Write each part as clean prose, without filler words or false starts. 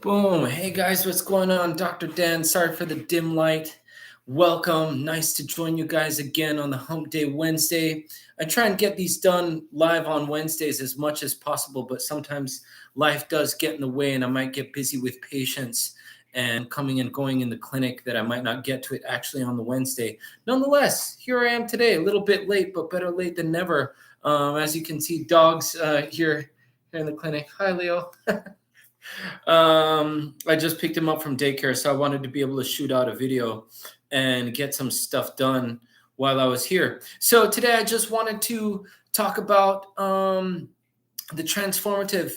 Boom. Hey guys, what's going on? Dr. Dan, sorry for the dim light. Welcome. Nice to join you guys again on the Hump Day Wednesday. I try and get these done live on Wednesdays as much as possible, but sometimes life does get in the way and I might get busy with patients and coming and going in the clinic that I might not get to it actually on the Wednesday. Nonetheless, here I am today, a little bit late, but better late than never. As you can see, dogs here in the clinic. Hi, Leo. I just picked him up from daycare, so I wanted to be able to shoot out a video and get some stuff done while I was here. So today I just wanted to talk about the transformative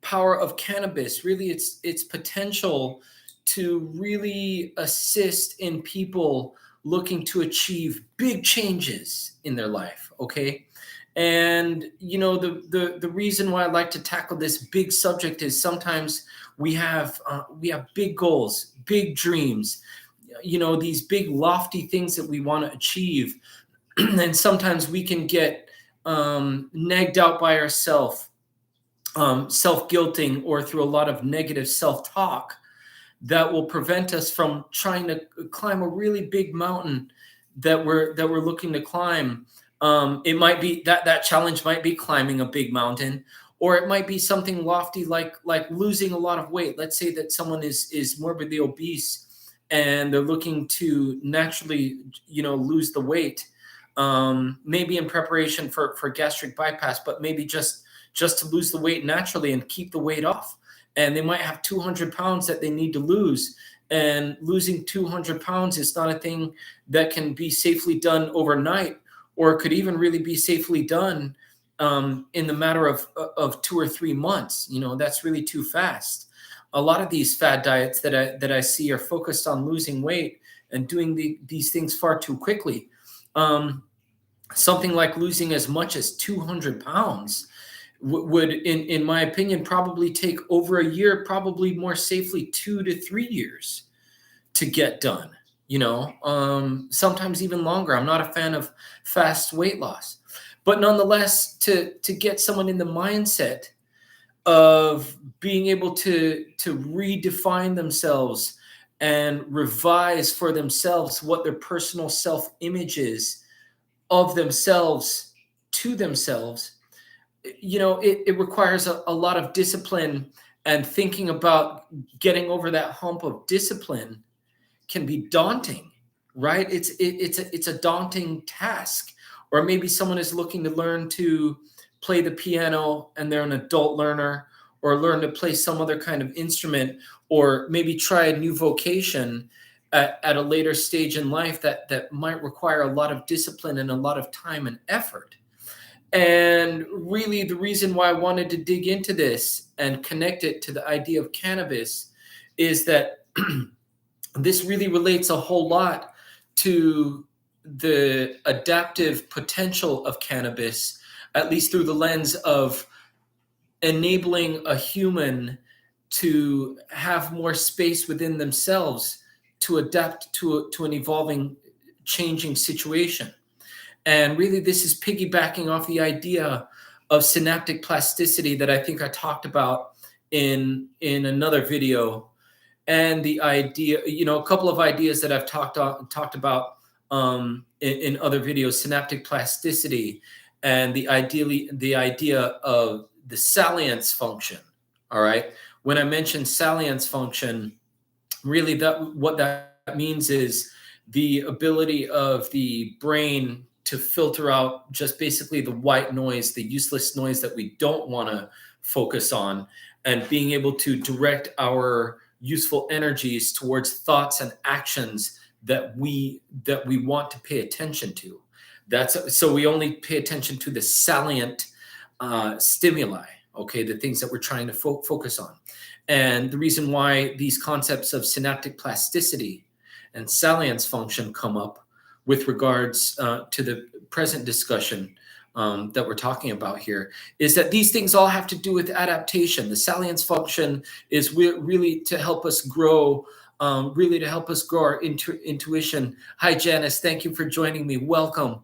power of cannabis, really its potential to really assist in people looking to achieve big changes in their life, okay? And you know, the reason why I like to tackle this big subject is sometimes we have big goals, big dreams, you know, these big lofty things that we want to achieve, and sometimes we can get nagged out by ourselves, self-guilting, or through a lot of negative self-talk that will prevent us from trying to climb a really big mountain that we're looking to climb. It might be that challenge might be climbing a big mountain, or it might be something lofty like losing a lot of weight. Let's say that someone is morbidly obese and they're looking to naturally, you know, lose the weight, maybe in preparation for gastric bypass, but maybe just to lose the weight naturally and keep the weight off. And they might have 200 pounds that they need to lose. And losing 200 pounds is not a thing that can be safely done overnight, or it could even really be safely done in the matter of 2 or 3 months. You know, that's really too fast. A lot of these fad diets that I see are focused on losing weight and doing these things far too quickly. Something like losing as much as 200 pounds would, in my opinion, probably take over a year, probably more safely 2 to 3 years to get done. You know, sometimes even longer. I'm not a fan of fast weight loss, but nonetheless, to get someone in the mindset of being able to redefine themselves and revise for themselves what their personal self-image is of themselves to themselves, you know, it requires a lot of discipline, and thinking about getting over that hump of discipline can be daunting, right? It's a daunting task. Or maybe someone is looking to learn to play the piano and they're an adult learner, or learn to play some other kind of instrument, or maybe try a new vocation at a later stage in life that might require a lot of discipline and a lot of time and effort. And really, the reason why I wanted to dig into this and connect it to the idea of cannabis is that this really relates a whole lot to the adaptive potential of cannabis, at least through the lens of enabling a human to have more space within themselves to adapt to an evolving, changing situation. And really, this is piggybacking off the idea of synaptic plasticity that I think I talked about in another video. And the idea, you know, a couple of ideas that I've talked about in other videos: synaptic plasticity, and the idea of the salience function. All right. When I mention salience function, really what that means is the ability of the brain to filter out just basically the white noise, the useless noise that we don't want to focus on, and being able to direct our useful energies towards thoughts and actions that we want to pay attention to. So we only pay attention to the salient stimuli, okay, the things that we're trying to focus on. And the reason why these concepts of synaptic plasticity and salience function come up with regards to the present discussion that we're talking about here is that these things all have to do with adaptation. The salience function is really to help us grow, really to help us grow our intuition. Hi, Janice. Thank you for joining me. Welcome.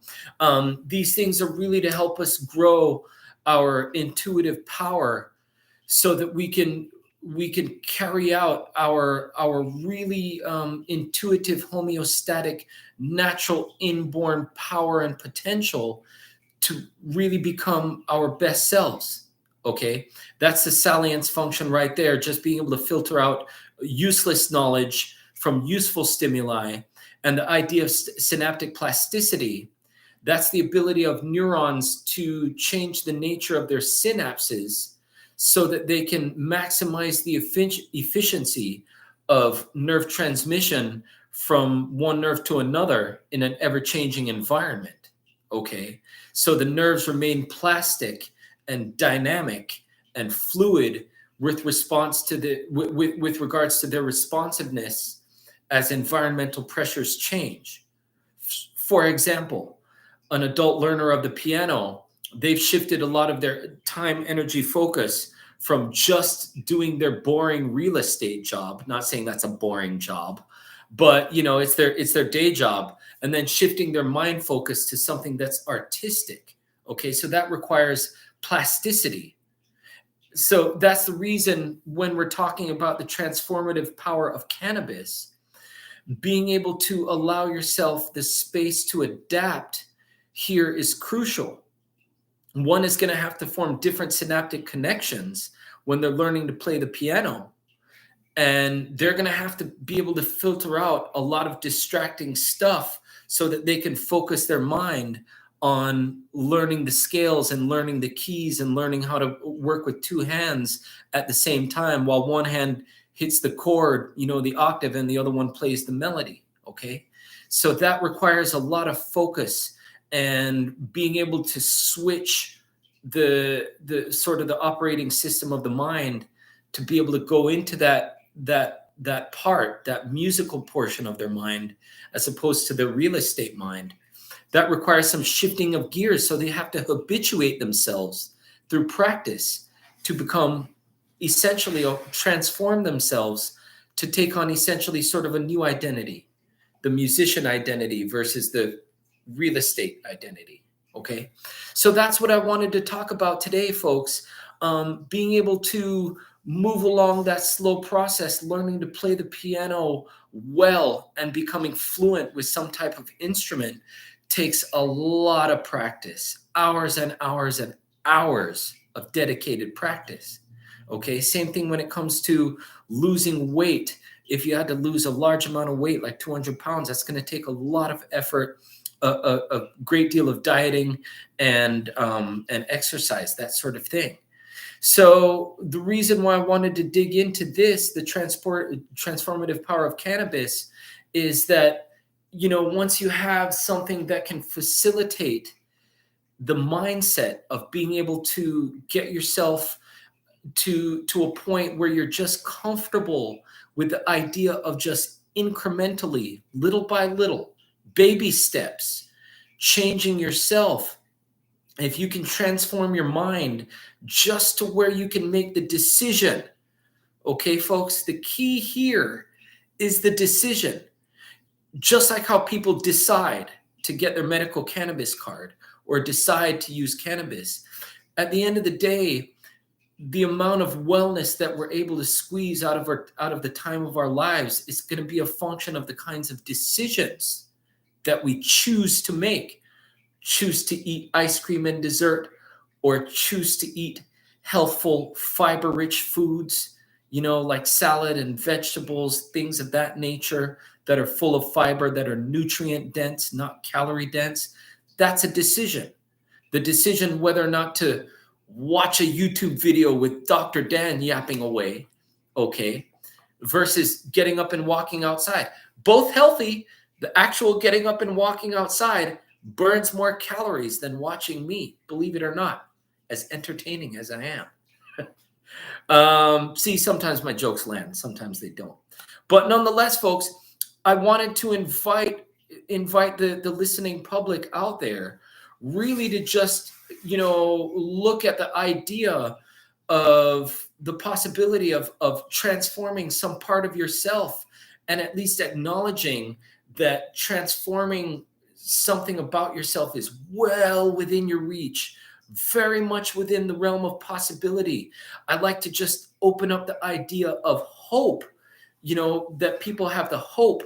These things are really to help us grow our intuitive power so that we can we can carry out our really intuitive, homeostatic, natural inborn power and potential to really become our best selves. Okay, that's the salience function right there, just being able to filter out useless knowledge from useful stimuli. And the idea of synaptic plasticity, that's the ability of neurons to change the nature of their synapses so that they can maximize the efficiency of nerve transmission from one nerve to another in an ever-changing environment. Okay, so the nerves remain plastic and dynamic and fluid with response to with regards to their responsiveness as environmental pressures change. For example, an adult learner of the piano, they've shifted a lot of their time, energy, focus from just doing their boring real estate job. Not saying that's a boring job, but it's their day job, and then shifting their mind focus to something that's artistic. Okay, so that requires plasticity. So that's the reason when we're talking about the transformative power of cannabis, being able to allow yourself the space to adapt here is crucial. One is going to have to form different synaptic connections when they're learning to play the piano. And they're going to have to be able to filter out a lot of distracting stuff so that they can focus their mind on learning the scales and learning the keys and learning how to work with two hands at the same time, while one hand hits the chord, the octave, and the other one plays the melody. Okay, so that requires a lot of focus and being able to switch the sort of the operating system of the mind to be able to go into that musical portion of their mind, as opposed to the real estate mind. That requires some shifting of gears. So they have to habituate themselves through practice to become essentially, or transform themselves to take on essentially sort of a new identity, the musician identity versus the real estate identity. Okay, so that's what I wanted to talk about today, folks. Being able to move along that slow process, learning to play the piano well and becoming fluent with some type of instrument takes a lot of practice, hours and hours and hours of dedicated practice. Okay, same thing when it comes to losing weight. If you had to lose a large amount of weight, like 200 pounds, that's going to take a lot of effort, a great deal of dieting and exercise, that sort of thing. So the reason why I wanted to dig into this, the transformative power of cannabis, is that, once you have something that can facilitate the mindset of being able to get yourself to a point where you're just comfortable with the idea of just incrementally, little by little, baby steps, changing yourself. If you can transform your mind just to where you can make the decision. Okay, folks, the key here is the decision. Just like how people decide to get their medical cannabis card or decide to use cannabis, at the end of the day, the amount of wellness that we're able to squeeze out of the time of our lives is going to be a function of the kinds of decisions that we choose to make. Choose to eat ice cream and dessert, or choose to eat healthful, fiber-rich foods, like salad and vegetables, things of that nature that are full of fiber, that are nutrient dense, not calorie dense. That's a decision. The decision whether or not to watch a YouTube video with Dr. Dan yapping away, okay, versus getting up and walking outside. Both healthy. The actual getting up and walking outside burns more calories than watching me, believe it or not, as entertaining as I am. See, sometimes my jokes land, sometimes they don't. But nonetheless, folks, I wanted to invite the listening public out there really to just, look at the idea of the possibility of transforming some part of yourself, and at least acknowledging that transforming something about yourself is well within your reach, very much within the realm of possibility. I like to just open up the idea of hope, that people have the hope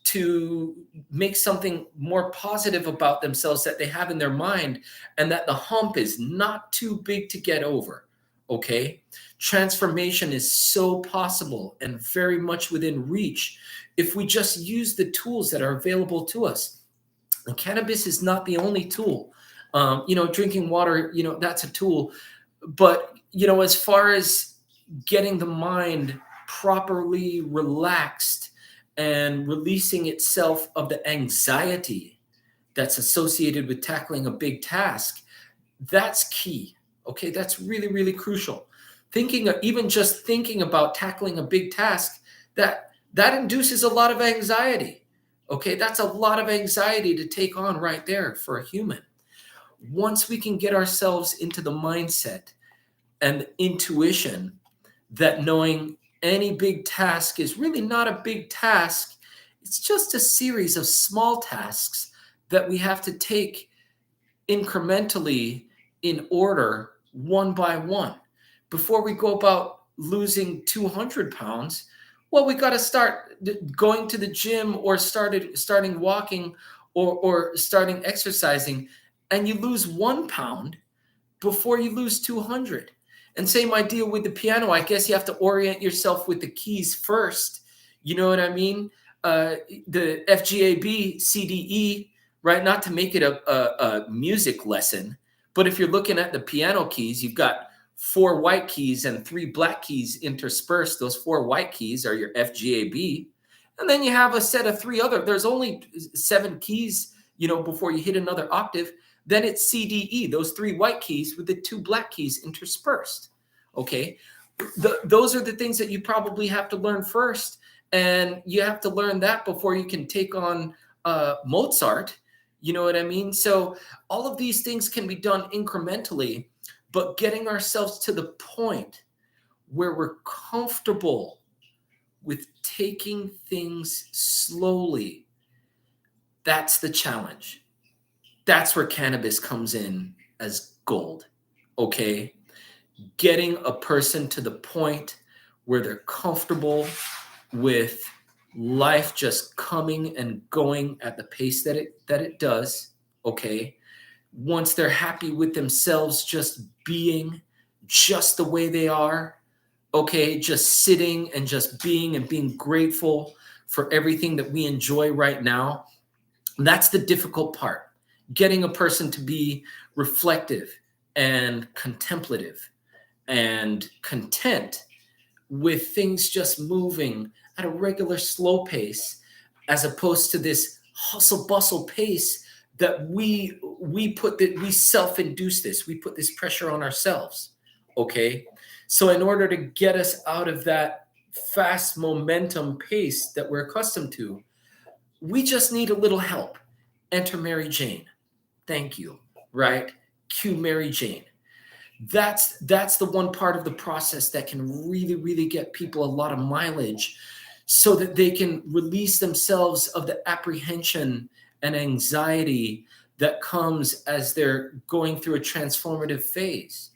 to make something more positive about themselves that they have in their mind, and that the hump is not too big to get over. Okay. Transformation is so possible and very much within reach if we just use the tools that are available to us. And cannabis is not the only tool. Drinking water, that's a tool. But, as far as getting the mind properly relaxed and releasing itself of the anxiety that's associated with tackling a big task, that's key. Okay, that's really, really crucial. Even just thinking about tackling a big task, that induces a lot of anxiety. Okay, that's a lot of anxiety to take on right there for a human. Once we can get ourselves into the mindset and the intuition that knowing any big task is really not a big task, it's just a series of small tasks that we have to take incrementally in order, one by one. Before we go about losing 200 pounds, well, we got to start going to the gym or starting walking or starting exercising, and you lose 1 pound before you lose 200. And same idea with the piano. I guess you have to orient yourself with the keys first. You know what I mean? The FGAB, CDE, right? Not to make it a music lesson, but if you're looking at the piano keys, you've got 4 white keys and 3 black keys interspersed. Those 4 white keys are your FGAB. And then you have a set of 3 other. There's only 7 keys, before you hit another octave. Then it's CDE, those 3 white keys with the 2 black keys interspersed. Okay. Those are the things that you probably have to learn first. And you have to learn that before you can take on Mozart. You know what I mean? So all of these things can be done incrementally, but getting ourselves to the point where we're comfortable with taking things slowly, that's the challenge. That's where cannabis comes in as gold. Okay. Getting a person to the point where they're comfortable with life just coming and going at the pace that it does. Okay. Once they're happy with themselves, just being just the way they are. Okay. Just sitting and just being and being grateful for everything that we enjoy right now. That's the difficult part. Getting a person to be reflective and contemplative and content with things just moving at a regular slow pace, as opposed to this hustle bustle pace that we self-induce this. We put this pressure on ourselves. Okay. So in order to get us out of that fast momentum pace that we're accustomed to, we just need a little help. Enter Mary Jane. Thank you. Right? Cue Mary Jane. That's the one part of the process that can really, really get people a lot of mileage, so that they can release themselves of the apprehension and anxiety that comes as they're going through a transformative phase.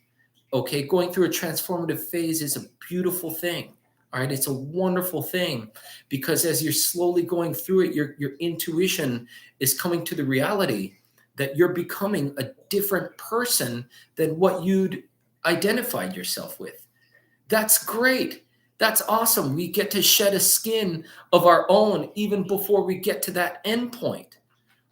Okay, going through a transformative phase is a beautiful thing. All right, it's a wonderful thing, because as you're slowly going through it, your intuition is coming to the reality that you're becoming a different person than what you'd identified yourself with. That's great. That's awesome. We get to shed a skin of our own even before we get to that end point.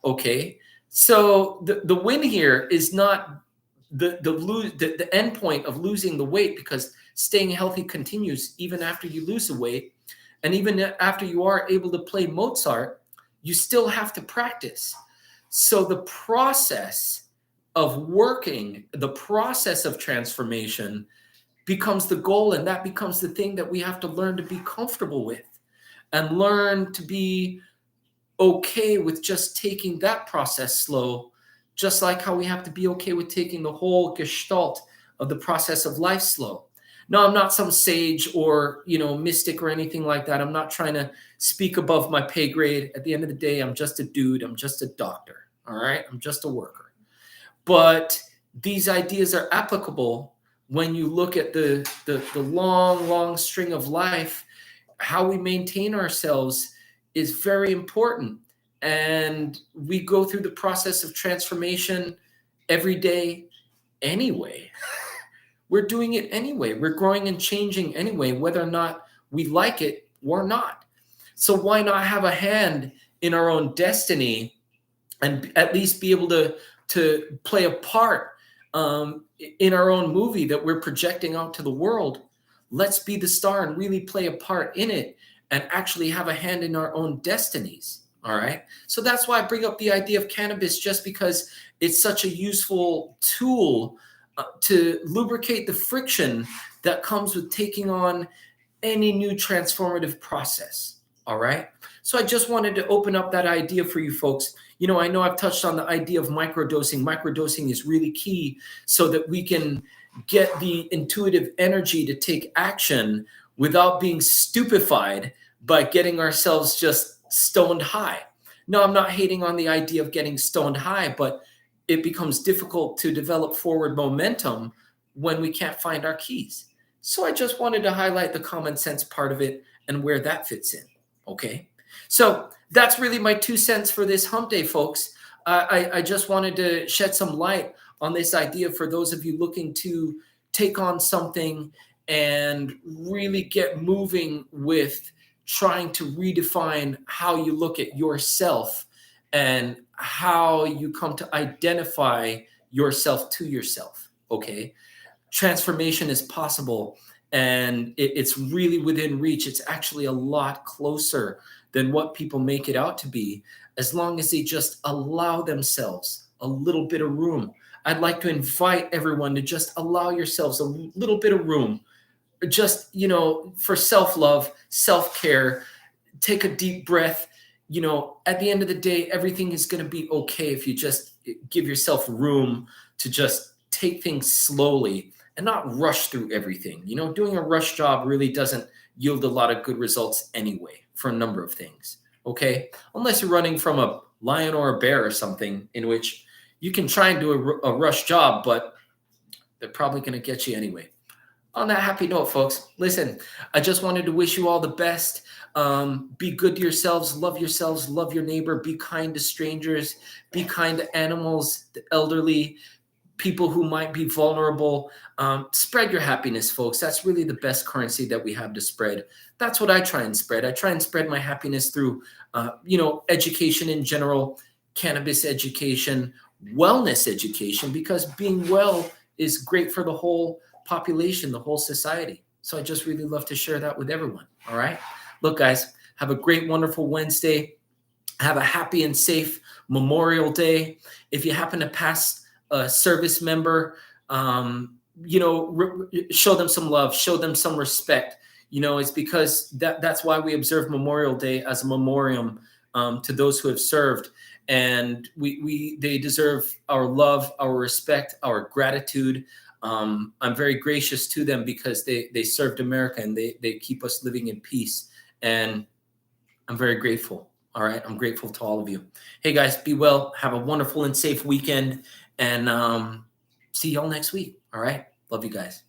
Okay. So the win here is not the end point of losing the weight, because staying healthy continues even after you lose the weight. And even after you are able to play Mozart, you still have to practice. So the process of working, the process of transformation becomes the goal, and that becomes the thing that we have to learn to be comfortable with, and learn to be okay with just taking that process slow, just like how we have to be okay with taking the whole gestalt of the process of life slow. No, I'm not some sage or, mystic or anything like that. I'm not trying to speak above my pay grade. At the end of the day, I'm just a dude. I'm just a doctor. All right. I'm just a worker. But these ideas are applicable when you look at the long string of life, how we maintain ourselves is very important. And we go through the process of transformation every day anyway. We're doing it anyway. We're growing and changing anyway, whether or not we like it or not. So why not have a hand in our own destiny and at least be able to play a part in our own movie that we're projecting out to the world? Let's be the star and really play a part in it and actually have a hand in our own destinies. All right. So that's why I bring up the idea of cannabis, just because it's such a useful tool to lubricate the friction that comes with taking on any new transformative process. All right. So I just wanted to open up that idea for you folks. I know I've touched on the idea of microdosing. Microdosing is really key so that we can get the intuitive energy to take action without being stupefied by getting ourselves just stoned high. No, I'm not hating on the idea of getting stoned high, but it becomes difficult to develop forward momentum when we can't find our keys. So I just wanted to highlight the common sense part of it and where that fits in. Okay. So that's really my 2 cents for this hump day, folks. I just wanted to shed some light on this idea for those of you looking to take on something and really get moving with trying to redefine how you look at yourself and how you come to identify yourself to yourself. Okay. Transformation is possible, and it's really within reach. It's actually a lot closer than what people make it out to be, as long as they just allow themselves a little bit of room. I'd like to invite everyone to just allow yourselves a little bit of room, just, for self-love, self-care. Take a deep breath. At the end of the day, everything is going to be okay if you just give yourself room to just take things slowly and not rush through everything. Doing a rush job really doesn't yield a lot of good results anyway, for a number of things. Okay. Unless you're running from a lion or a bear or something, in which you can try and do a rush job, but they're probably going to get you anyway. On that happy note, folks, listen, I just wanted to wish you all the best. Be good to yourselves, love your neighbor, be kind to strangers, be kind to animals, the elderly, people who might be vulnerable. Spread your happiness, folks. That's really the best currency that we have to spread. That's what I try and spread. I try and spread my happiness through, education in general, cannabis education, wellness education, because being well is great for the whole population, the whole society. So I just really love to share that with everyone. All right. Look, guys, have a great, wonderful Wednesday. Have a happy and safe Memorial Day. If you happen to pass a service member, show them some love, show them some respect. It's because that's why we observe Memorial Day as a memoriam to those who have served. And they deserve our love, our respect, our gratitude. I'm very gracious to them because they served America and they keep us living in peace. And I'm very grateful. All right. I'm grateful to all of you. Hey, guys, be well. Have a wonderful and safe weekend. And see y'all next week. All right. Love you guys.